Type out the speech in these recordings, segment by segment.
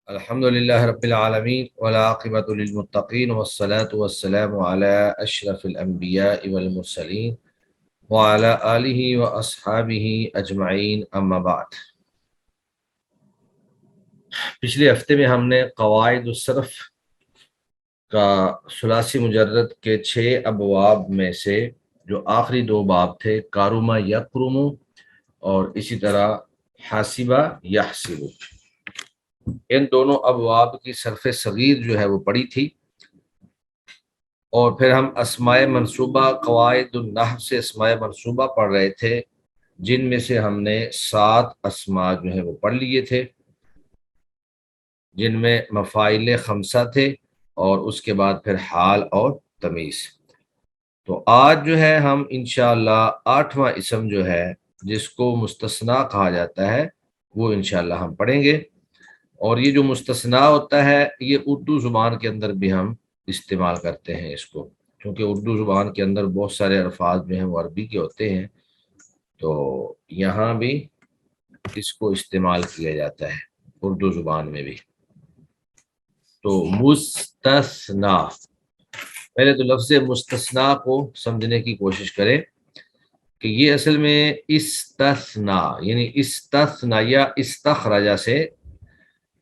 الحمد للہ رب العالمین والعاقبۃ للمتقین والصلاة والسلام علی اشرف الانبیاء والمرسلین وعلی آلہ واصحابہ اجمعین اما بعد۔ پچھلے ہفتے میں ہم نے قواعد الصرف کا ثلاثی مجرد کے 6 ابواب میں سے جو آخری 2 باب تھے، کارما یکرمو اور اسی طرح حاسبہ یحسبو، ان دونوں ابواب کی صرف صغیر جو ہے وہ پڑھی تھی، اور پھر ہم اسماء منصوبہ قواعد النحو سے اسماء منصوبہ پڑھ رہے تھے، جن میں سے ہم نے 7 اسماء جو ہے وہ پڑھ لیے تھے، جن میں مفاعل خمسہ تھے اور اس کے بعد پھر حال اور تمیز۔ تو آج جو ہے ہم انشاءاللہ 8واں اسم جو ہے جس کو مستثنیٰ کہا جاتا ہے وہ انشاءاللہ ہم پڑھیں گے، اور یہ جو مستثنیٰ ہوتا ہے یہ اردو زبان کے اندر بھی ہم استعمال کرتے ہیں اس کو، کیونکہ اردو زبان کے اندر بہت سارے الفاظ جو ہیں وہ عربی کے ہوتے ہیں، تو یہاں بھی اس کو استعمال کیا جاتا ہے اردو زبان میں بھی۔ تو مستثنیٰ، پہلے تو لفظ مستثنیٰ کو سمجھنے کی کوشش کریں کہ یہ اصل میں استثنا یعنی استثنا یا استخرجہ سے،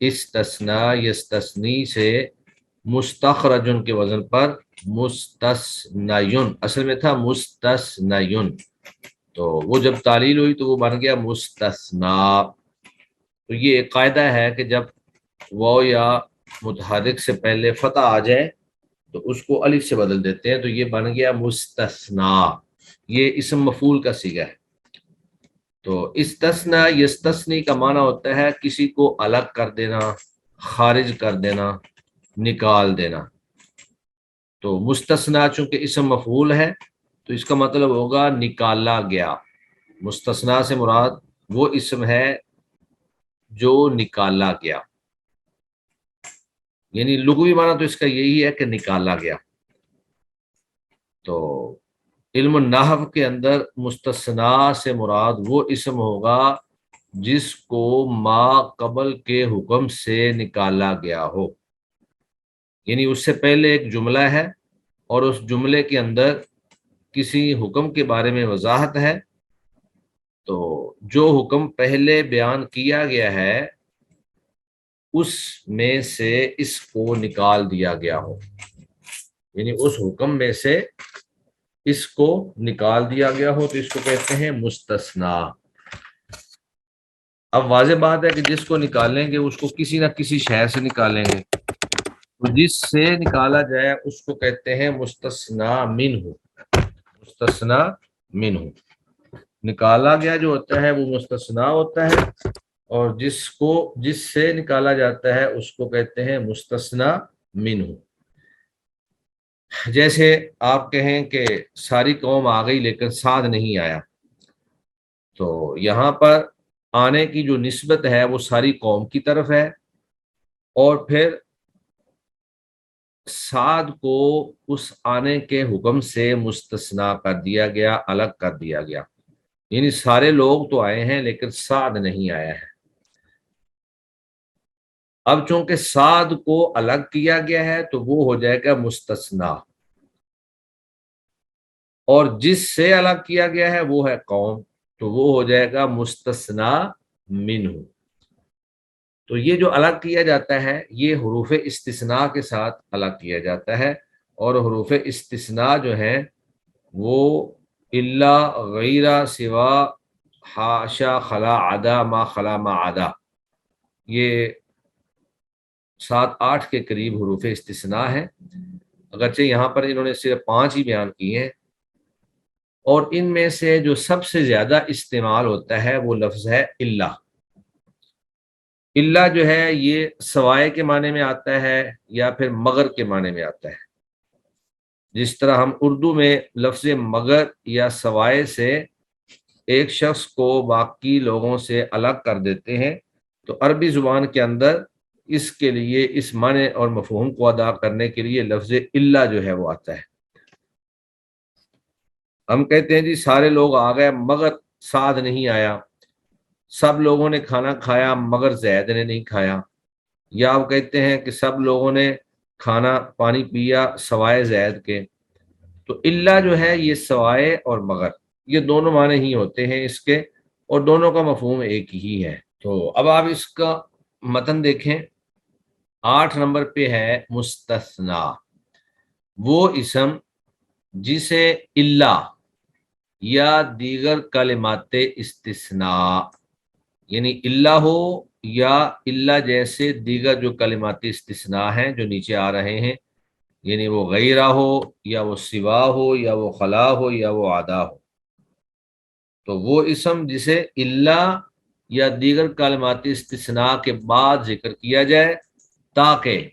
استثنا یستثنی سے مستخرجن کے وزن پر مستثنیون، اصل میں تھا مستثنیون، تو وہ جب تعلیل ہوئی تو وہ بن گیا مستثنا۔ تو یہ ایک قاعدہ ہے کہ جب واو یا متحرک سے پہلے فتح آ جائے تو اس کو الف سے بدل دیتے ہیں، تو یہ بن گیا مستثنا، یہ اسم مفعول کا صیغہ ہے۔ تو استثنا یستثنی کا معنی ہوتا ہے کسی کو الگ کر دینا، خارج کر دینا، نکال دینا۔ تو مستثنا چونکہ اسم مفعول ہے تو اس کا مطلب ہوگا نکالا گیا۔ مستثنا سے مراد وہ اسم ہے جو نکالا گیا، یعنی لغوی معنی تو اس کا یہی ہے کہ نکالا گیا۔ تو علم النحو کے اندر مستثنا سے مراد وہ اسم ہوگا جس کو ما قبل کے حکم سے نکالا گیا ہو، یعنی اس سے پہلے ایک جملہ ہے اور اس جملے کے اندر کسی حکم کے بارے میں وضاحت ہے، تو جو حکم پہلے بیان کیا گیا ہے اس میں سے اس کو نکال دیا گیا ہو، یعنی اس حکم میں سے اس کو نکال دیا گیا ہو تو اس کو کہتے ہیں مستثنا۔ اب واضح بات ہے کہ جس کو نکالیں گے اس کو کسی نہ کسی شے سے نکالیں گے، تو جس سے نکالا جائے اس کو کہتے ہیں مستثنا منہ، مستثنا منہ، نکالا گیا جو ہوتا ہے وہ مستثنا ہوتا ہے، اور جس سے نکالا جاتا ہے اس کو کہتے ہیں مستثنا منہ۔ جیسے آپ کہیں کہ ساری قوم آ گئی لیکن سعد نہیں آیا، تو یہاں پر آنے کی جو نسبت ہے وہ ساری قوم کی طرف ہے، اور پھر سعد کو اس آنے کے حکم سے مستثنا کر دیا گیا، الگ کر دیا گیا، یعنی سارے لوگ تو آئے ہیں لیکن سعد نہیں آیا ہے۔ اب چونکہ سعد کو الگ کیا گیا ہے تو وہ ہو جائے گا مستثنا، اور جس سے الگ کیا گیا ہے وہ ہے قوم، تو وہ ہو جائے گا مستثنا منہ۔ تو یہ جو الگ کیا جاتا ہے یہ حروف استثناء کے ساتھ الگ کیا جاتا ہے، اور حروف استثناء جو ہیں وہ الا، غیرہ، سوا، حاشا، خلا، عدا، ما خلا ما عدا، یہ 7-8 کے قریب حروف استثناء ہیں، اگرچہ یہاں پر انہوں نے صرف 5 ہی بیان کی ہیں، اور ان میں سے جو سب سے زیادہ استعمال ہوتا ہے وہ لفظ ہے الا۔ الا جو ہے یہ سوائے کے معنی میں آتا ہے یا پھر مگر کے معنی میں آتا ہے، جس طرح ہم اردو میں لفظ مگر یا سوائے سے ایک شخص کو باقی لوگوں سے الگ کر دیتے ہیں، تو عربی زبان کے اندر اس کے لیے اس معنی اور مفہوم کو ادا کرنے کے لیے لفظ الا جو ہے وہ آتا ہے۔ ہم کہتے ہیں جی سارے لوگ آ گئے مگر سعد نہیں آیا، سب لوگوں نے کھانا کھایا مگر زید نے نہیں کھایا، یا آپ کہتے ہیں کہ سب لوگوں نے کھانا پانی پیا سوائے زید کے، تو الا جو ہے یہ سوائے اور مگر، یہ دونوں معنی ہی ہوتے ہیں اس کے، اور دونوں کا مفہوم ایک ہی ہے۔ تو اب آپ اس کا متن دیکھیں، 8 نمبر پہ ہے مستثنا، وہ اسم جسے الا یا دیگر کلمات استثناء، یعنی الا ہو یا الا جیسے دیگر جو کلمات استثناء ہیں جو نیچے آ رہے ہیں، یعنی وہ غیرہ ہو یا وہ سوا ہو یا وہ خلا ہو یا وہ عدا ہو، تو وہ اسم جسے الا یا دیگر کلمات استثناء کے بعد ذکر کیا جائے تاکہ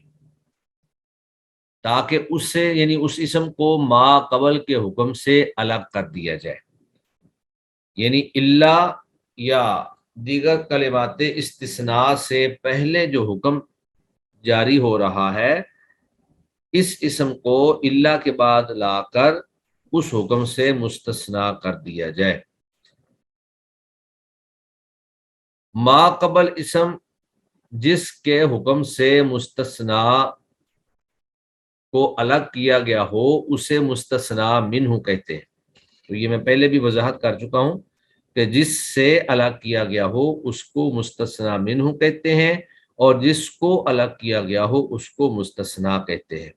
اس سے، یعنی اس اسم کو ما قبل کے حکم سے الگ کر دیا جائے، یعنی الا یا دیگر کلمات استثناء سے پہلے جو حکم جاری ہو رہا ہے اس اسم کو الا کے بعد لا کر اس حکم سے مستثنا کر دیا جائے۔ ما قبل اسم جس کے حکم سے مستثنا کو الگ کیا گیا ہو اسے مستثنا منہ کہتے ہیں۔ تو یہ میں پہلے بھی وضاحت کر چکا ہوں کہ جس سے الگ کیا گیا ہو اس کو مستثنا منہ کہتے ہیں، اور جس کو الگ کیا گیا ہو اس کو مستثنا کہتے ہیں۔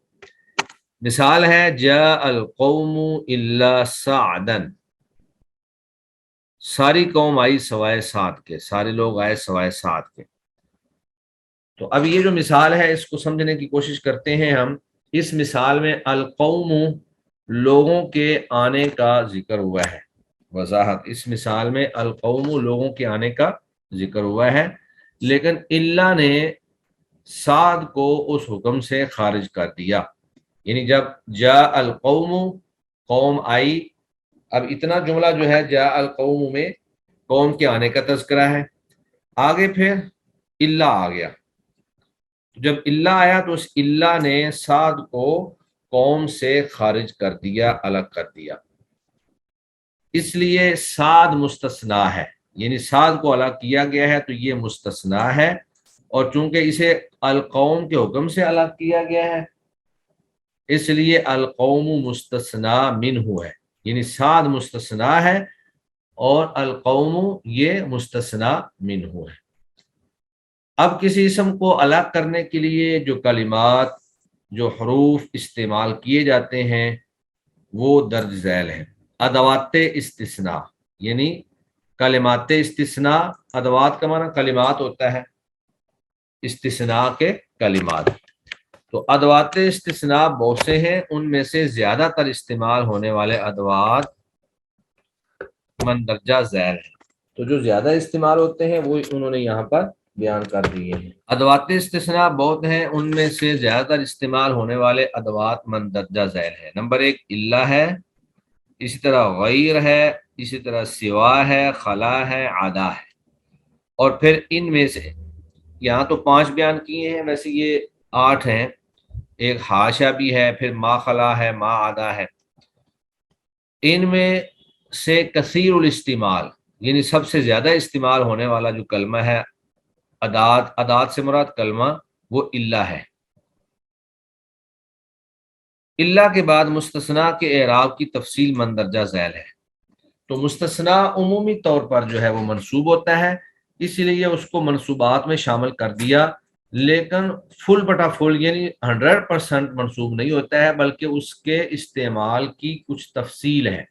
مثال ہے جاء القوم الا سعدا، ساری قوم آئی سوائے سعد کے، سارے لوگ آئے سوائے سعد کے۔ تو اب یہ جو مثال ہے اس کو سمجھنے کی کوشش کرتے ہیں ہم۔ اس مثال میں القوم لوگوں کے آنے کا ذکر ہوا ہے، وضاحت، اس مثال میں القوم لوگوں کے آنے کا ذکر ہوا ہے، لیکن اللہ نے سعد کو اس حکم سے خارج کر دیا، یعنی جب جاء القوم قوم آئی، اب اتنا جملہ جو ہے جاء القوم میں قوم کے آنے کا تذکرہ ہے، آگے پھر اللہ آ گیا، جب اللہ آیا تو اس اللہ نے سعد کو قوم سے خارج کر دیا، الگ کر دیا، اس لیے سعد مستثنا ہے، یعنی سعد کو الگ کیا گیا ہے تو یہ مستثنا ہے، اور چونکہ اسے القوم کے حکم سے الگ کیا گیا ہے اس لیے القوم مستثنا منہ ہے، یعنی سعد مستثنا ہے اور القوم یہ مستثنا منہ ہے۔ اب کسی اسم کو الگ کرنے کے لیے جو کلمات، جو حروف استعمال کیے جاتے ہیں وہ درج ذیل ہیں۔ ادوات استثناء، یعنی کلمات استثناء، ادوات کا معنی کلمات ہوتا ہے، استثناء کے کلمات، تو ادوات استثناء بہت سے ہیں، ان میں سے زیادہ تر استعمال ہونے والے ادوات مندرجہ ذیل ہیں، تو جو زیادہ استعمال ہوتے ہیں وہ انہوں نے یہاں پر بیان کر دیے ہیں۔ ادوات استثناء بہت ہیں، ان میں سے زیادہ تر استعمال ہونے والے ادوات مندرجہ ذیل ہیں۔ نمبر 1 اللہ ہے، اسی طرح غیر ہے، اسی طرح سوا ہے، خلا ہے، عدا ہے، اور پھر ان میں سے یہاں تو 5 بیان کیے ہیں، ویسے یہ 8 ہیں، ایک حاشا بھی ہے، پھر ما خلا ہے، ما عدا ہے۔ ان میں سے کثیر الاستعمال، یعنی سب سے زیادہ استعمال ہونے والا جو کلمہ ہے، ادات سے مراد کلمہ، وہ اللہ ہے۔ اللہ کے بعد مستثنا کے اعراب کی تفصیل مندرجہ ذیل ہے۔ تو مستثنا عمومی طور پر جو ہے وہ منصوب ہوتا ہے، اسی لیے اس کو منصوبات میں شامل کر دیا، لیکن فل بٹا فل یعنی 100% منصوب نہیں ہوتا ہے، بلکہ اس کے استعمال کی کچھ تفصیل ہے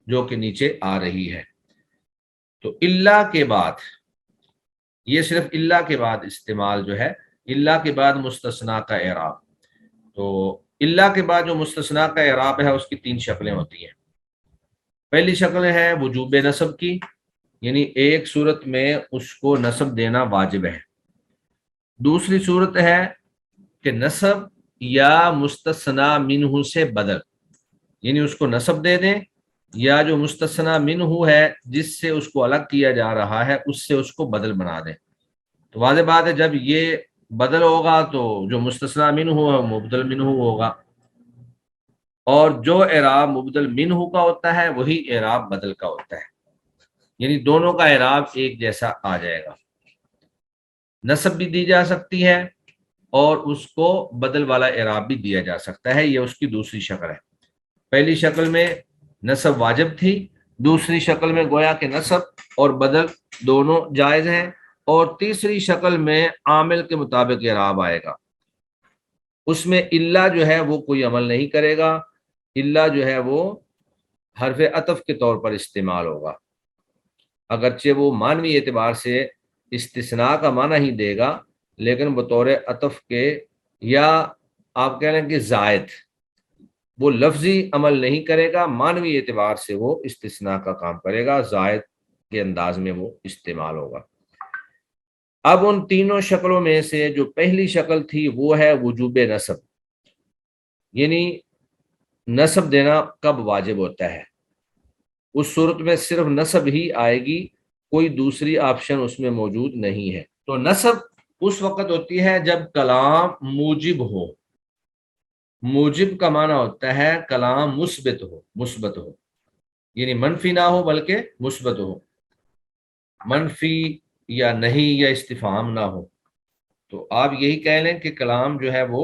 جو کہ نیچے آ رہی ہے۔ تو اللہ کے بعد، یہ صرف اللہ کے بعد استعمال جو ہے، اللہ کے بعد مستثنا کا اعراب، تو اللہ کے بعد جو مستثنا کا اعراب ہے اس کی 3 شکلیں ہوتی ہیں۔ پہلی شکل ہے وجوب نصب کی، یعنی ایک صورت میں اس کو نصب دینا واجب ہے۔ دوسری صورت ہے کہ نصب یا مستثنا منہ سے بدل، یعنی اس کو نصب دے دیں یا جو مستثنا منہ ہے جس سے اس کو الگ کیا جا رہا ہے اس سے اس کو بدل بنا دیں۔ تو واضح بات ہے جب یہ بدل ہوگا تو جو مستثنا منہ ہے وہ مبدل منہ ہوگا، اور جو اعراب مبدل منہ کا ہوتا ہے وہی اعراب بدل کا ہوتا ہے، یعنی دونوں کا اعراب ایک جیسا آ جائے گا۔ نصب بھی دی جا سکتی ہے اور اس کو بدل والا اعراب بھی دیا جا سکتا ہے، یہ اس کی دوسری شکل ہے۔ پہلی شکل میں نصب واجب تھی، دوسری شکل میں گویا کہ نصب اور بدل دونوں جائز ہیں، اور تیسری شکل میں عامل کے مطابق اعراب آئے گا، اس میں الا جو ہے وہ کوئی عمل نہیں کرے گا، الا جو ہے وہ حرف عطف کے طور پر استعمال ہوگا، اگرچہ وہ معنوی اعتبار سے استثناء کا معنی ہی دے گا، لیکن بطور عطف کے یا آپ کہہ لیں کہ زائد، وہ لفظی عمل نہیں کرے گا، معنوی اعتبار سے وہ استثناء کا کام کرے گا، زائد کے انداز میں وہ استعمال ہوگا۔ اب ان تینوں شکلوں میں سے جو پہلی شکل تھی وہ ہے وجوب نصب، یعنی نصب دینا کب واجب ہوتا ہے، اس صورت میں صرف نصب ہی آئے گی، کوئی دوسری آپشن اس میں موجود نہیں ہے۔ تو نصب اس وقت ہوتی ہے جب کلام موجب ہو، موجب کا معنی ہوتا ہے کلام مثبت ہو، یعنی منفی نہ ہو بلکہ مثبت ہو، منفی یا نہیں یا استفہام نہ ہو، تو آپ یہی کہہ لیں کہ کلام جو ہے وہ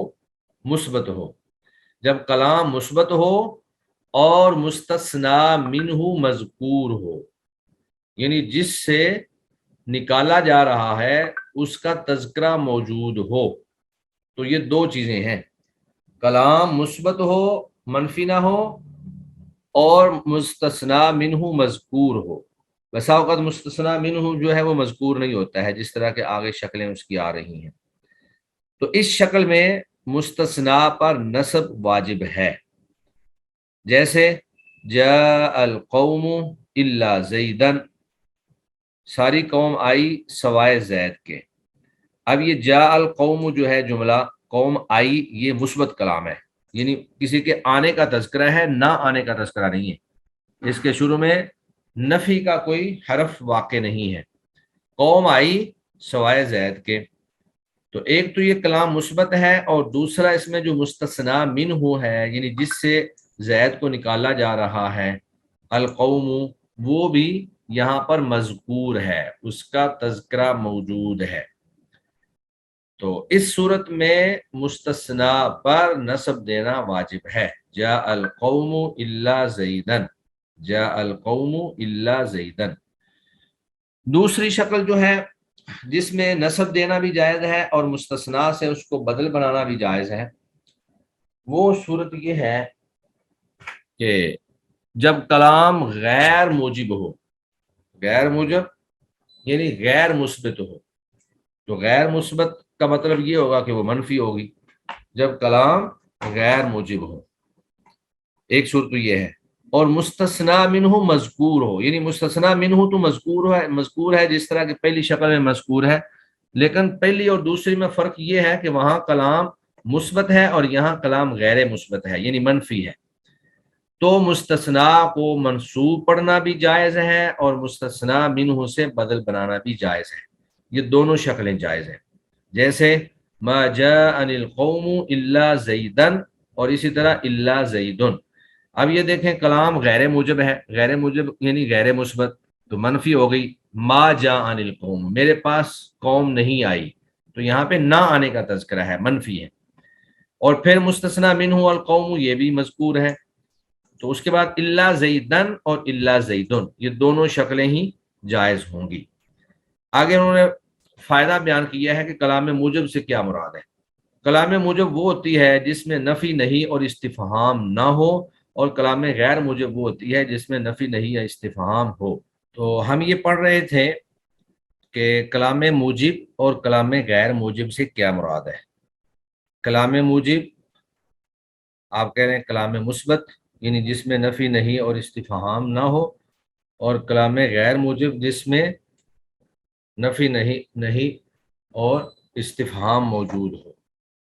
مثبت ہو۔ جب کلام مثبت ہو اور مستثنا منہ مذکور ہو، یعنی جس سے نکالا جا رہا ہے اس کا تذکرہ موجود ہو، تو یہ دو چیزیں ہیں، کلام مثبت ہو، منفی نہ ہو، اور مستثنا منہ مذکور ہو۔ بسا اوقات مستثنا منہ جو ہے وہ مذکور نہیں ہوتا ہے، جس طرح کے آگے شکلیں اس کی آ رہی ہیں، تو اس شکل میں مستثنا پر نصب واجب ہے، جیسے جاء القوم الا زیدن، ساری قوم آئی سوائے زید کے۔ اب یہ جاء القوم جو ہے جملہ، قوم آئی، یہ مثبت کلام ہے، یعنی کسی کے آنے کا تذکرہ ہے، نہ آنے کا تذکرہ نہیں ہے، اس کے شروع میں نفی کا کوئی حرف واقع نہیں ہے، قوم آئی سوائے زید کے۔ تو ایک تو یہ کلام مثبت ہے، اور دوسرا اس میں جو مستثنا منہ ہے، یعنی جس سے زید کو نکالا جا رہا ہے، القوم، وہ بھی یہاں پر مذکور ہے، اس کا تذکرہ موجود ہے۔ تو اس صورت میں مستثنا پر نصب دینا واجب ہے، جاء القوم الا زیدن، جاء القوم الا زیدن۔ دوسری شکل جو ہے جس میں نصب دینا بھی جائز ہے اور مستثنا سے اس کو بدل بنانا بھی جائز ہے، وہ صورت یہ ہے کہ جب کلام غیر موجب ہو، غیر موجب یعنی غیر مثبت ہو، تو غیر مثبت کا مطلب یہ ہوگا کہ وہ منفی ہوگی، جب کلام غیر موجب ہو، ایک صورت تو یہ ہے، اور مستثنا منہ مذکور ہو، یعنی مستثنا منہ تو مذکور ہے جس طرح کہ پہلی شکل میں مذکور ہے، لیکن پہلی اور دوسری میں فرق یہ ہے کہ وہاں کلام مثبت ہے اور یہاں کلام غیر مثبت ہے، یعنی منفی ہے، تو مستثنا کو منصوب پڑھنا بھی جائز ہے اور مستثنا منہ سے بدل بنانا بھی جائز ہے، یہ دونوں شکلیں جائز ہیں، جیسے ما جاء القوم الا زیدن، اور اسی طرح الا زیدن۔ اب یہ دیکھیں کلام غیر موجب ہے، غیر موجب یعنی غیر مثبت، تو منفی ہو گئی، ما جاء القوم، میرے پاس قوم نہیں آئی، تو یہاں پہ نہ آنے کا تذکرہ ہے، منفی ہے، اور پھر مستثنا منہ القوم، یہ بھی مذکور ہے، تو اس کے بعد الا زیدن اور الا زیدن، یہ دونوں شکلیں ہی جائز ہوں گی۔ آگے انہوں نے فائدہ بیان کیا ہے کہ کلام موجب سے کیا مراد ہے۔ کلام موجب وہ ہوتی ہے جس میں نفی نہیں اور استفہام نہ ہو، اور کلام غیر موجب وہ ہوتی ہے جس میں نفی نہیں یا استفہام ہو۔ تو ہم یہ پڑھ رہے تھے کہ کلام موجب اور کلام غیر موجب سے کیا مراد ہے۔ کلام موجب آپ کہہ رہے ہیں کلام مثبت، یعنی جس میں نفی نہیں اور استفہام نہ ہو، اور کلام غیر موجب جس میں نفی نہیں اور استفہام موجود ہو۔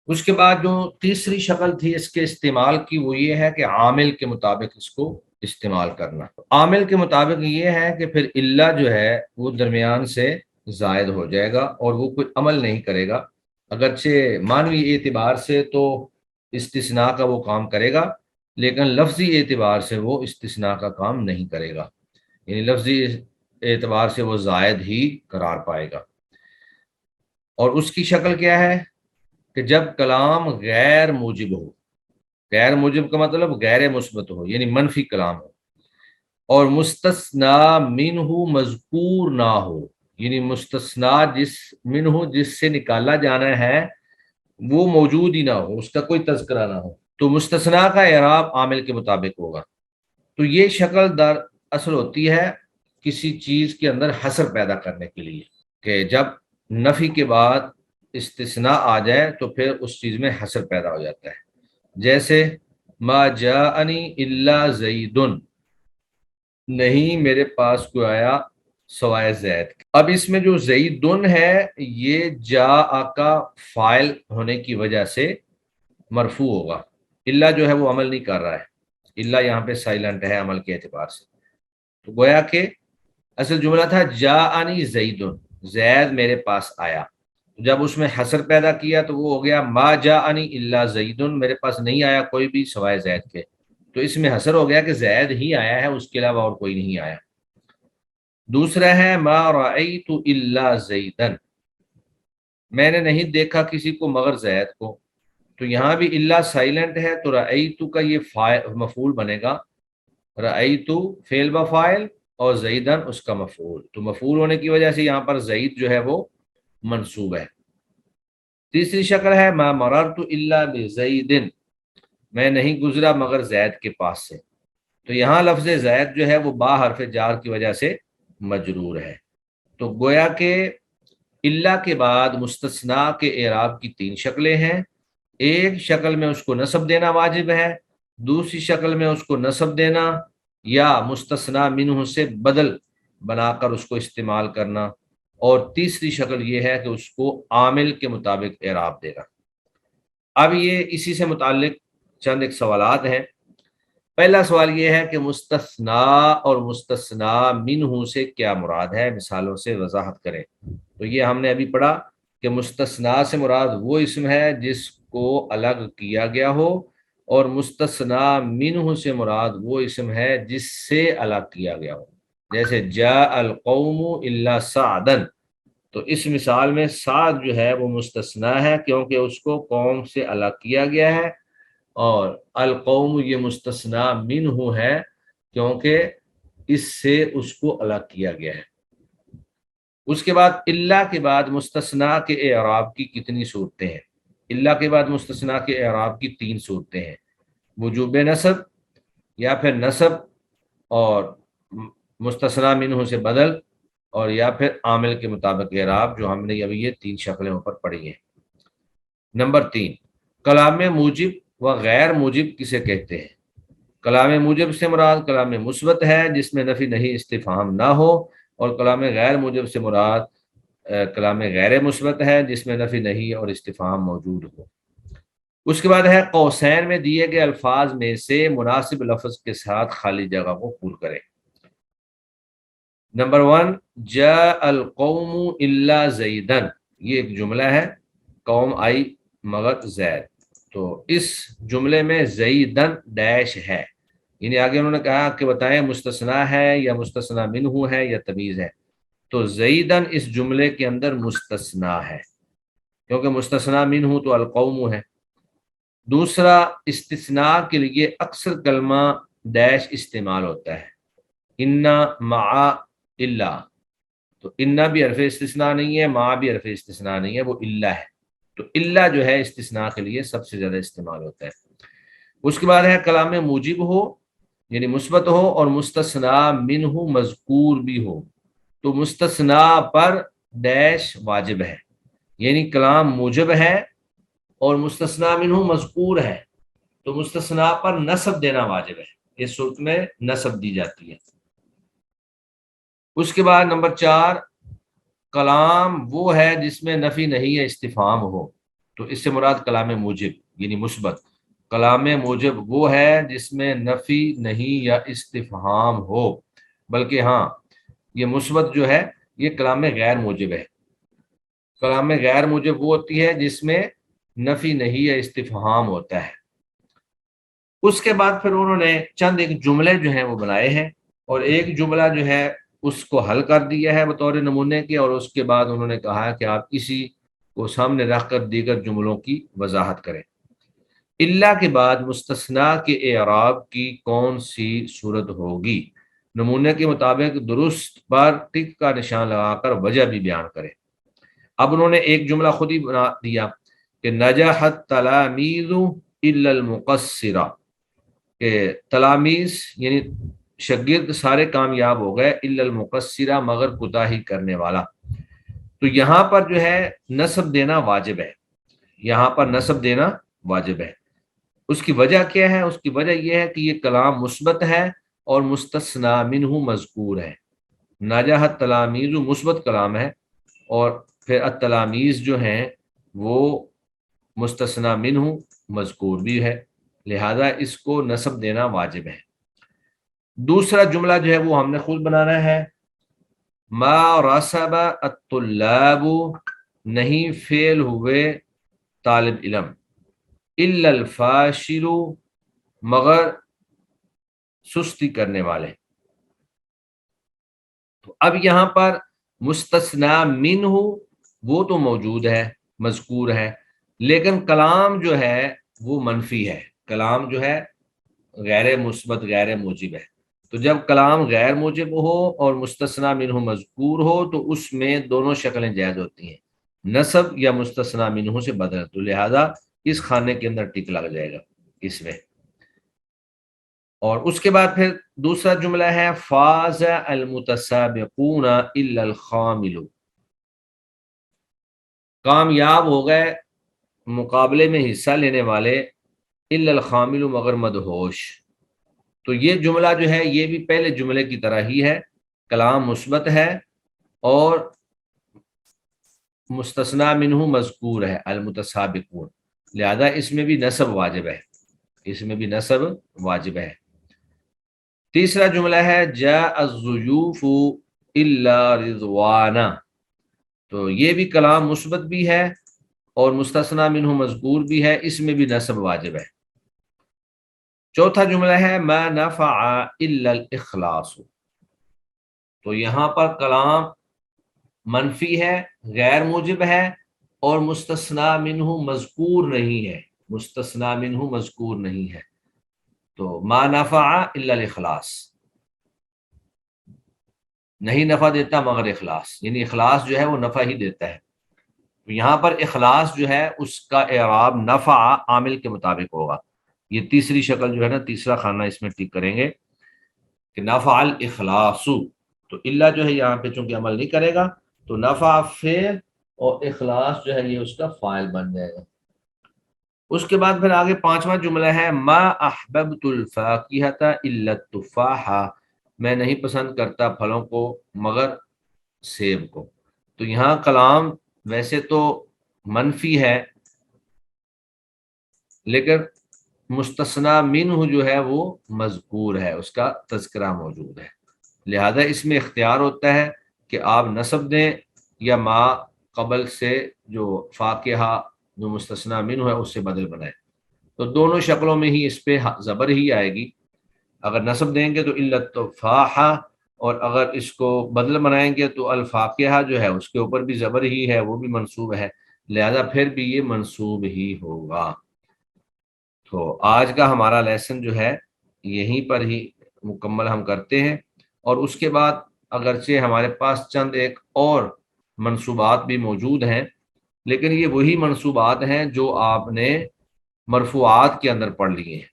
اس کے بعد جو تیسری شکل تھی اس کے استعمال کی، وہ یہ ہے کہ عامل کے مطابق اس کو استعمال کرنا۔ عامل کے مطابق یہ ہے کہ پھر الا جو ہے وہ درمیان سے زائد ہو جائے گا اور وہ کوئی عمل نہیں کرے گا، اگرچہ معنوی اعتبار سے تو استثناء کا وہ کام کرے گا، لیکن لفظی اعتبار سے وہ استثناء کا کام نہیں کرے گا، یعنی لفظی اعتبار سے وہ زائد ہی قرار پائے گا۔ اور اس کی شکل کیا ہے کہ جب کلام غیر موجب ہو، غیر موجب کا مطلب غیر مثبت ہو یعنی منفی کلام ہو، اور مستثنا منہ مذکور نہ ہو، یعنی مستثنا جس سے نکالا جانا ہے وہ موجود ہی نہ ہو، اس کا کوئی تذکرہ نہ ہو، تو مستثنا کا اعراب عامل کے مطابق ہوگا۔ تو یہ شکل در اصل ہوتی ہے کسی چیز کے اندر حصر پیدا کرنے کے لیے، کہ جب نفی کے بعد استثناء آ جائے تو پھر اس چیز میں حصر پیدا ہو جاتا ہے۔ جیسے ما جاءنی الا زید، نہیں میرے پاس کوئی آیا سوائے زید۔ اب اس میں جو زیدن ہے یہ جاء کا فاعل ہونے کی وجہ سے مرفوع ہوگا، الا جو ہے وہ عمل نہیں کر رہا ہے، الا یہاں پہ سائلنٹ ہے عمل کے اعتبار سے، تو گویا کہ اصل جملہ تھا جاءنی زیدن، زید میرے پاس آیا، جب اس میں حصر پیدا کیا تو وہ ہو گیا ما جاءنی الا زیدن، میرے پاس نہیں آیا کوئی بھی سوائے زید کے، تو اس میں حصر ہو گیا کہ زید ہی آیا ہے، اس کے علاوہ اور کوئی نہیں آیا۔ دوسرا ہے ما رأیت الا زیدن، میں نے نہیں دیکھا کسی کو مگر زید کو، تو یہاں بھی الا سائلنٹ ہے تو رأیت کا یہ مفعول بنے گا، رأیت فعل بفاعل اور زیدن اس کا مفعول، تو مفعول ہونے کی وجہ سے یہاں پر زید جو ہے وہ منصوب ہے۔ تیسری شکل ہے ما مررت الا بزید، میں نہیں گزرا مگر زید کے پاس سے، تو یہاں لفظ زید جو ہے وہ با حرف جار کی وجہ سے مجرور ہے۔ تو گویا کہ الا کے بعد مستثنا کے اعراب کی تین شکلیں ہیں، ایک شکل میں اس کو نصب دینا واجب ہے، دوسری شکل میں اس کو نصب دینا یا مستثنا منہ سے بدل بنا کر اس کو استعمال کرنا، اور تیسری شکل یہ ہے کہ اس کو عامل کے مطابق اعراب دینا۔ اب یہ اسی سے متعلق چند ایک سوالات ہیں۔ پہلا سوال یہ ہے کہ مستثنا اور مستثنا منہ سے کیا مراد ہے، مثالوں سے وضاحت کریں۔ تو یہ ہم نے ابھی پڑھا کہ مستثنا سے مراد وہ اسم ہے جس کو الگ کیا گیا ہو، اور مستثنا منہ سے مراد وہ اسم ہے جس سے الگ کیا گیا ہو، جیسے جاء القوم الا سعدا، تو اس مثال میں سعد جو ہے وہ مستثنا ہے کیونکہ اس کو قوم سے الگ کیا گیا ہے، اور القوم یہ مستثنا منہ ہے کیونکہ اس سے اس کو الگ کیا گیا ہے۔ اس کے بعد الا کے بعد مستثنا کے اعراب کی کتنی صورتیں ہیں؟ الا کے بعد مستثنا کے اعراب کی تین صورتیں ہیں، وجوب نصب، یا پھر نصب اور مستثنا منہ سے بدل، اور یا پھر عامل کے مطابق اعراب، جو ہم نے ابھی یہ تین شکلیں اوپر پڑھی ہیں۔ نمبر 3، کلام موجب و غیر موجب کسے کہتے ہیں؟ کلام موجب سے مراد کلام مثبت ہے جس میں نفی نہیں استفہام نہ ہو، اور کلام غیر موجب سے مراد کلام غیر مثبت ہے جس میں نفی نہیں اور استفہام موجود ہو۔ اس کے بعد ہے قوسین میں دیے گئے الفاظ میں سے مناسب لفظ کے ساتھ خالی جگہ کو پور کریں۔ نمبر 1، جاء القوم الا زیدن، یہ ایک جملہ ہے، قوم آئی مگر زید، تو اس جملے میں زیدن ڈیش ہے، یعنی آگے انہوں نے کہا کہ بتائیں مستثنا ہے یا مستثنا منہ ہے یا تمیز ہے، تو زیدن اس جملے کے اندر مستثنا ہے کیونکہ مستثنا منہ تو القوم ہے۔ دوسرا، استثناء کے لیے اکثر کلمہ ڈیش استعمال ہوتا ہے، انا مع الا، تو انا بھی حرف استثناء نہیں ہے، مع بھی حرف استثناء نہیں ہے، وہ الا ہے، تو الا جو ہے استثناء کے لیے سب سے زیادہ استعمال ہوتا ہے۔ اس کے بعد ہے کلام موجب ہو یعنی مثبت ہو اور مستثنا منہ مذکور بھی ہو، تو مستثنا پر ڈیش واجب ہے، یعنی کلام موجب ہے اور مستثنا منہ مذکور ہے تو مستثنا پر نصب دینا واجب ہے، اس صورت میں نصب دی جاتی ہے۔ اس کے بعد نمبر 4، کلام وہ ہے جس میں نفی نہیں ہے استفہام ہو، تو اس سے مراد کلام موجب یعنی مثبت، کلام موجب وہ ہے جس میں نفی نہیں یا استفہام ہو، بلکہ ہاں یہ مثبت جو ہے یہ کلام غیر موجب ہے، کلام غیر موجب وہ ہوتی ہے جس میں نفی نہیں یا استفہام ہوتا ہے۔ اس کے بعد پھر انہوں نے چند ایک جملے جو ہیں وہ بنائے ہیں، اور ایک جملہ جو ہے اس کو حل کر دیا ہے بطور نمونے کے، اور اس کے بعد انہوں نے کہا کہ آپ اسی کو سامنے رکھ کر دیگر جملوں کی وضاحت کریں۔ الا کے بعد مستثنا کے اعراب کی کون سی صورت ہوگی؟ نمونے کے مطابق درست پر ٹک کا نشان لگا کر وجہ بھی بیان کریں۔ اب انہوں نے ایک جملہ خود ہی بنا دیا کہ نجحت تلامیذ الا المقصرہ، کہ تلامیذ یعنی شاگرد سارے کامیاب ہو گئے، الا المقصرہ مگر کوتاہی کرنے والا۔ تو یہاں پر جو ہے نصب دینا واجب ہے، یہاں پر نصب دینا واجب ہے۔ اس کی وجہ کیا ہے؟ اس کی وجہ یہ ہے کہ یہ کلام مثبت ہے اور مستثنا منہ مذکور ہے۔ نجحت تلامیذ مثبت کلام ہے، اور پھر التلامیذ جو ہیں وہ مستثنا منہ مذکور بھی ہے، لہذا اس کو نصب دینا واجب ہے۔ دوسرا جملہ جو ہے وہ ہم نے خود بنانا ہے، ما رسب الطلاب، نہیں فیل ہوئے طالب علم، الا الفاشل، مگر سستی کرنے والے۔ تو اب یہاں پر مستثنا منہ وہ تو موجود ہے، مذکور ہے، لیکن کلام جو ہے وہ منفی ہے، کلام جو ہے غیر مثبت غیر موجب ہے۔ تو جب کلام غیر موجب ہو اور مستثنا منہ مذکور ہو تو اس میں دونوں شکلیں جائز ہوتی ہیں، نصب یا مستثنا منہ سے بدل، تو لہذا اس خانے کے اندر ٹک لگ جائے گا اس میں۔ اور اس کے بعد پھر دوسرا جملہ ہے فاز المتسابقون الا الخامل، کامیاب ہو گئے مقابلے میں حصہ لینے والے الا الخامل مگر مدہوش۔ تو یہ جملہ جو ہے یہ بھی پہلے جملے کی طرح ہی ہے، کلام مثبت ہے اور مستثنا منہ مذکور ہے المتسابقون، لہذا اس میں بھی نصب واجب ہے، اس میں بھی نصب واجب ہے۔ تیسرا جملہ ہے جاء الضیوف الا رضوانا، تو یہ بھی کلام مثبت بھی ہے اور مستثنا منہ مذکور بھی ہے، اس میں بھی نصب واجب ہے۔ چوتھا جملہ ہے ما نفع الا الاخلاص، تو یہاں پر کلام منفی ہے، غیر موجب ہے اور مستثنا منہ مذکور نہیں ہے، مستثنا منہ مذکور نہیں ہے، تو ما نفع الا الاخلاص، نہیں نفع دیتا مگر اخلاص، یعنی اخلاص جو ہے وہ نفع ہی دیتا ہے۔ تو یہاں پر اخلاص جو ہے اس کا اعراب نفع عامل کے مطابق ہوگا۔ یہ تیسری شکل جو ہے نا، تیسرا خانہ اس میں ٹک کریں گے کہ نفع الاخلاص، تو الا جو ہے یہاں پہ چونکہ عمل نہیں کرے گا تو نفع فعل اور اخلاص جو ہے یہ اس کا فاعل بن جائے گا۔ اس کے بعد پھر آگے پانچواں جملہ ہے ما احببت الفاکہۃ الا التفاح، میں نہیں پسند کرتا پھلوں کو مگر سیب کو۔ تو یہاں کلام ویسے تو منفی ہے لیکن مستثنا منہ جو ہے وہ مذکور ہے، اس کا تذکرہ موجود ہے، لہذا اس میں اختیار ہوتا ہے کہ آپ نصب دیں یا ما قبل سے جو فاقہہ جو مستثنا منہ ہے اس سے بدل بنائیں۔ تو دونوں شکلوں میں ہی اس پہ زبر ہی آئے گی، اگر نصب دیں گے تو الا التفاح، اور اگر اس کو بدل بنائیں گے تو الفاقہہ جو ہے اس کے اوپر بھی زبر ہی ہے، وہ بھی منصوب ہے، لہذا پھر بھی یہ منصوب ہی ہوگا۔ تو آج کا ہمارا لیسن جو ہے یہیں پر ہی مکمل ہم کرتے ہیں، اور اس کے بعد اگرچہ ہمارے پاس چند ایک اور منصوبات بھی موجود ہیں، لیکن یہ وہی منصوبات ہیں جو آپ نے مرفوعات کے اندر پڑھ لیے ہیں،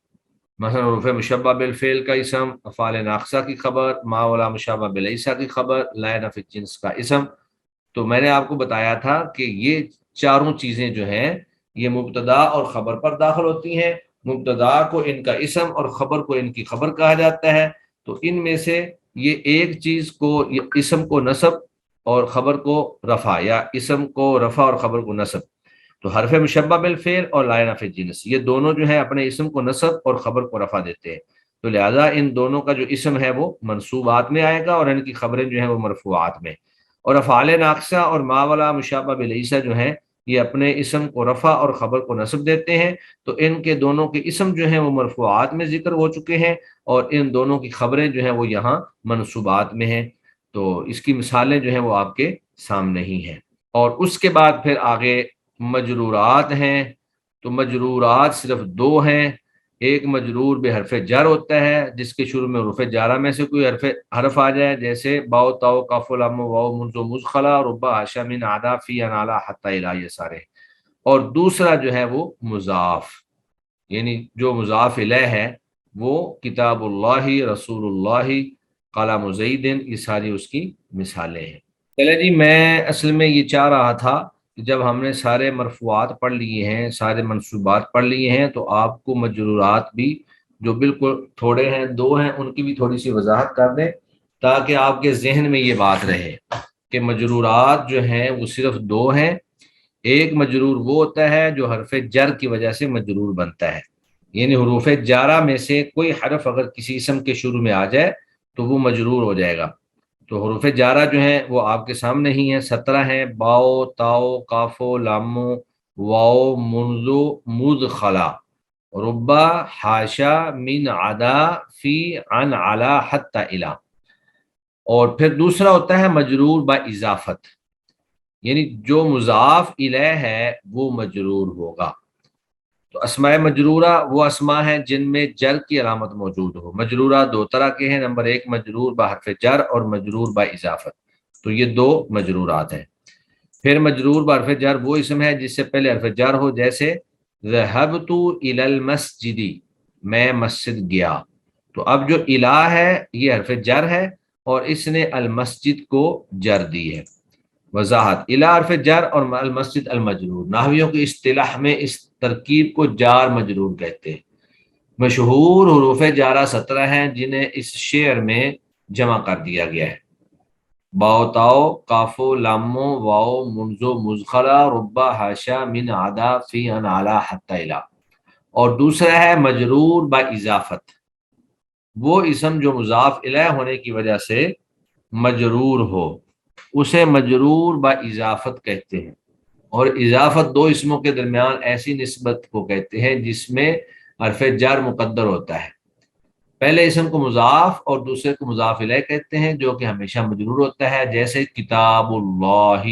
مثلا رفع مشبہ بالفعل کا اسم، افعال ناقصہ کی خبر، ما ولا مشابہ بلیسا کی خبر، لا نفی جنس کا اسم۔ تو میں نے آپ کو بتایا تھا کہ یہ چاروں چیزیں جو ہیں یہ مبتدا اور خبر پر داخل ہوتی ہیں، مبتدا کو ان کا اسم اور خبر کو ان کی خبر کہا جاتا ہے، تو ان میں سے یہ ایک چیز کو اسم کو نصب اور خبر کو رفع، یا اسم کو رفع اور خبر کو نصب، تو حرف مشبہ بالفعل اور لا نفی جنس یہ دونوں جو ہیں اپنے اسم کو نصب اور خبر کو رفع دیتے ہیں، تو لہذا ان دونوں کا جو اسم ہے وہ منصوبات میں آئے گا اور ان کی خبریں جو ہیں وہ مرفوعات میں، اور افعال ناقصہ اور ما ولا مشابہ بلیسا جو ہیں یہ اپنے اسم کو رفع اور خبر کو نصب دیتے ہیں، تو ان کے دونوں کے اسم جو ہیں وہ مرفوعات میں ذکر ہو چکے ہیں اور ان دونوں کی خبریں جو ہیں وہ یہاں منصوبات میں ہیں، تو اس کی مثالیں جو ہیں وہ آپ کے سامنے ہی ہیں۔ اور اس کے بعد پھر آگے مجرورات ہیں تو مجرورات صرف دو ہیں. ایک مجرور بے حرف جر ہوتا ہے جس کے شروع میں حروف جارہ میں سے کوئی حرف آ جائے، جیسے باؤ تاؤ کاف لام واؤ منزو مزخلا ربا حاشا من عدا فی انالا حتی الی، یہ سارے. اور دوسرا جو ہے وہ مضاف، یعنی جو مضاف الیہ ہے وہ کتاب اللہ، رسول اللہ، قلم زید، یہ ساری اس کی مثالیں ہیں. چلے جی، میں اصل میں یہ چاہ رہا تھا کہ جب ہم نے سارے مرفوعات پڑھ لیے ہیں، سارے منصوبات پڑھ لیے ہیں، تو آپ کو مجرورات بھی جو بالکل تھوڑے ہیں، دو ہیں، ان کی بھی تھوڑی سی وضاحت کر دیں تاکہ آپ کے ذہن میں یہ بات رہے کہ مجرورات جو ہیں وہ صرف دو ہیں. ایک مجرور وہ ہوتا ہے جو حرف جر کی وجہ سے مجرور بنتا ہے، یعنی حروف جارہ میں سے کوئی حرف اگر کسی اسم کے شروع میں آ جائے تو وہ مجرور ہو جائے گا. تو حروف جارہ جو ہیں وہ آپ کے سامنے ہی ہیں، 17 ہیں: باؤ تاؤ کافو لامو واؤ منزو مدخلا ربا حاشا من عدا فی عن علا حتی الا. اور پھر دوسرا ہوتا ہے مجرور با اضافت، یعنی جو مضاف الیہ ہے وہ مجرور ہوگا. تو اسماء مجرورہ وہ اسماء ہیں جن میں جر کی علامت موجود ہو. مجرورہ دو طرح کے ہیں، نمبر ایک مجرور با حرف جر اور مجرور با اضافت. تو یہ دو مجرورات ہیں. پھر مجرور با حرف جر وہ اسم ہے جس سے پہلے حرف جر ہو، جیسے ذهبت الى المسجد، میں مسجد گیا. تو اب جو الہ ہے یہ حرف جر ہے اور اس نے المسجد کو جر دی ہے. وضاحت: الہ حرف جر اور المسجد المجرور. نحویوں کی اصطلاح میں اس ترکیب کو جار مجرور کہتے ہیں. مشہور حروف جارہ 17 ہیں جنہیں اس شعر میں جمع کر دیا گیا ہے: باؤ تاؤ کافو لامو واؤ منزو مزخلا ربا حاشا من عدا فی ان علا حتی الا. اور دوسرا ہے مجرور با اضافت، وہ اسم جو مضاف الیہ ہونے کی وجہ سے مجرور ہو اسے مجرور با اضافت کہتے ہیں. اور اضافت دو اسموں کے درمیان ایسی نسبت کو کہتے ہیں جس میں حرف جر مقدر ہوتا ہے. پہلے اسم کو مضاف اور دوسرے کو مضاف الیہ کہتے ہیں جو کہ ہمیشہ مجرور ہوتا ہے، جیسے کتاب اللہ،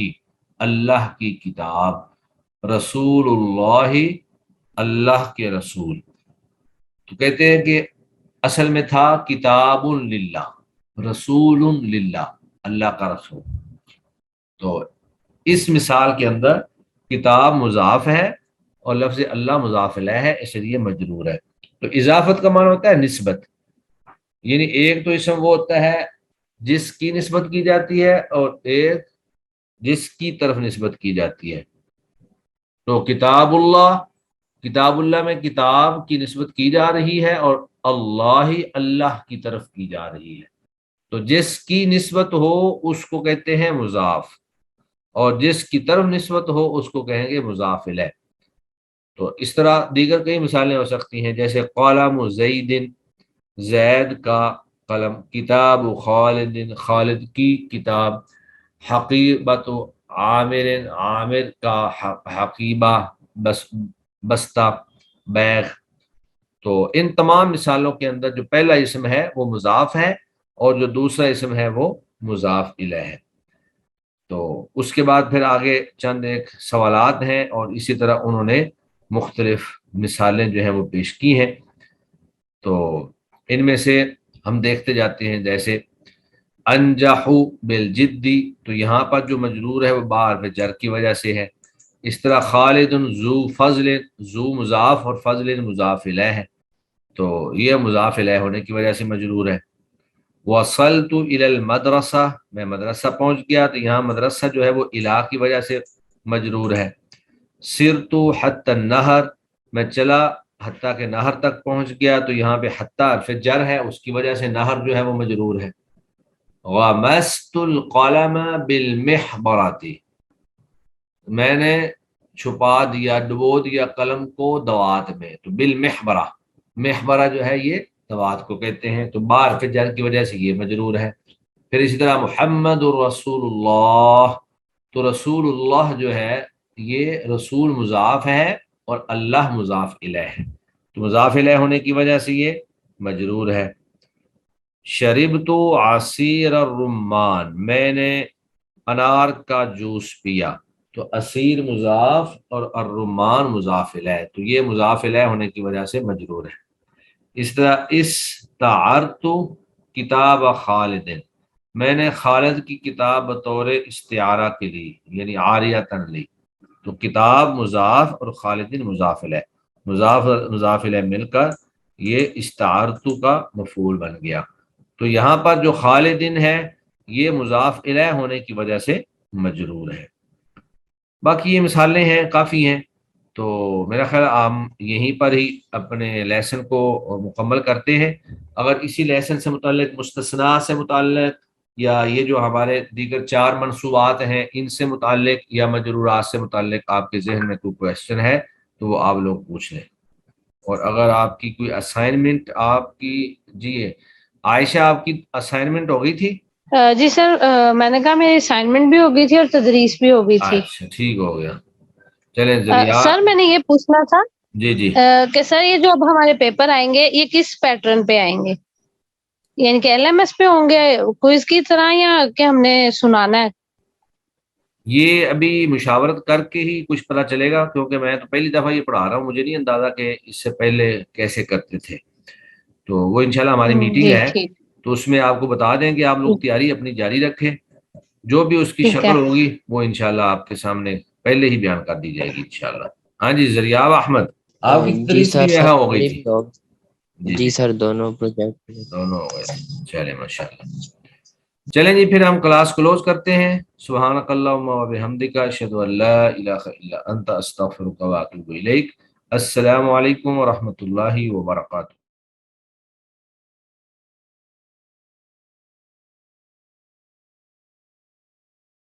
اللہ کی کتاب، رسول اللہ، اللہ کے رسول. تو کہتے ہیں کہ اصل میں تھا کتاب للہ، رسول للہ، اللہ کا رسول. تو اس مثال کے اندر کتاب مضاف ہے اور لفظ اللہ مضاف الیہ ہے، اس لیے مجرور ہے. تو اضافت کا معنی ہوتا ہے نسبت، یعنی ایک تو اسم وہ ہوتا ہے جس کی نسبت کی جاتی ہے اور ایک جس کی طرف نسبت کی جاتی ہے. تو کتاب اللہ، کتاب اللہ میں کتاب کی نسبت کی جا رہی ہے اور اللہ ہی اللہ کی طرف کی جا رہی ہے. تو جس کی نسبت ہو اس کو کہتے ہیں مضاف، اور جس کی طرف نسبت ہو اس کو کہیں گے مضاف الیہ. تو اس طرح دیگر کئی مثالیں ہو سکتی ہیں، جیسے قلم زید، زید کا قلم، کتاب خالد، خالد کی کتاب، حقیبت عامر، عامر کا حقیبہ، بستہ، بیغ. تو ان تمام مثالوں کے اندر جو پہلا اسم ہے وہ مضاف ہے اور جو دوسرا اسم ہے وہ مضاف الیہ ہے. تو اس کے بعد پھر آگے چند ایک سوالات ہیں اور اسی طرح انہوں نے مختلف مثالیں جو ہیں وہ پیش کی ہیں. تو ان میں سے ہم دیکھتے جاتے ہیں، جیسے انجحو بالجدی، تو یہاں پر جو مجرور ہے وہ با حرف جر کی وجہ سے ہے. اس طرح خالد ذو فضل، ذو مضاف اور فضل مضاف الیہ ہے، تو یہ مضاف الیہ ہونے کی وجہ سے مجرور ہے. وصلت الی المدرسہ، میں مدرسہ پہنچ گیا، تو یہاں مدرسہ جو ہے وہ الی کی وجہ سے مجرور ہے. سرت حتی النہر، میں چلا حتیٰ کہ نہر تک پہنچ گیا، تو یہاں پہ حتیٰ حرف جر ہے، اس کی وجہ سے نہر جو ہے وہ مجرور ہے. غمست القلم بالمحبرۃ، میں نے چھپا دیا، ڈبو دیا قلم کو دوات میں. تو بالمحبرہ، محبرہ جو ہے یہ دوات کو کہتے ہیں، تو با حرف جر کی وجہ سے یہ مجرور ہے. پھر اسی طرح محمد الرسول اللہ، تو رسول اللہ جو ہے یہ رسول مضاف ہے اور اللہ مضاف الیہ ہے، تو مضاف الیہ ہونے کی وجہ سے یہ مجرور ہے. شربت عصیر الرمان، میں نے انار کا جوس پیا، تو اسیر مضاف اور الرمان مضاف الیہ، تو یہ مضاف الیہ ہونے کی وجہ سے مجرور ہے۔ اس طرح استعرت کتاب خالد، میں نے خالد کی کتاب بطور استعارہ کے لی، یعنی عاریۃً لی، تو کتاب مضاف اور خالد مضاف الیہ، مضاف الیہ مل کر یہ استعارتو کا مفعول بن گیا۔ تو یہاں پر جو خالدن ہے یہ مضاف الیہ ہونے کی وجہ سے مجرور ہے۔ باقی یہ مثالیں ہیں، کافی ہیں، تو میرا خیال ہم یہیں پر ہی اپنے لیسن کو مکمل کرتے ہیں۔ اگر اسی لیسن سے متعلق، مستثنیٰ سے متعلق، یا یہ جو ہمارے دیگر 4 منصوبات ہیں ان سے متعلق، یا مجرورات سے متعلق آپ کے ذہن میں کوئی کویسچن ہے تو وہ آپ لوگ پوچھ لیں۔ اور اگر آپ کی کوئی اسائنمنٹ آپ کی، جی عائشہ آپ کی اسائنمنٹ ہو گئی تھی؟ جی سر، میں نے کہا میری اسائنمنٹ بھی ہو گئی تھی اور تدریس بھی ہو گئی تھی۔ اچھا ٹھیک ہو گیا، چلیں ذریعہ۔ سر میں نے یہ پوچھنا تھا جی جی کہ سر یہ جو اب ہمارے پیپر آئیں گے یہ کس پیٹرن پہ آئیں گے؟ یعنی کہ ایل ایم ایس پہ ہوں گے کوئز کی طرح، یا کہ ہم نے سنانا ہے؟ یہ ابھی مشاورت کر کے ہی کچھ پتہ چلے گا، کیونکہ میں تو پہلی دفعہ یہ پڑھا رہا ہوں، مجھے نہیں اندازہ کہ اس سے پہلے کیسے کرتے تھے۔ تو وہ انشاءاللہ ہماری میٹنگ جی ہے ٹھیک، تو اس میں آپ کو بتا دیں کہ آپ لوگ تیاری اپنی جاری رکھیں، جو بھی اس کی ٹھیک ہے۔ شکل ہوگی وہ انشاءاللہ آپ کے سامنے پہلے ہی بیان کر دی جائے گی انشاءاللہ۔ ہاں جی ذریعہ احمد، آپ کی جی تدریس سر، بھی یہاں ہو گئی تھی؟ جی جی جی سر، دونوں پروجیکٹ۔ دونوں ہو گئے تھے، چلیں ماشاءاللہ۔ چلیں جی پھر ہم کلاس کلوز کرتے ہیں۔ سبحانک اللہم و بحمدک، اشہد ان لا الہ الا انت، استغفرک و اتوب الیک۔ السلام علیکم ورحمۃ اللہ وبرکاتہ۔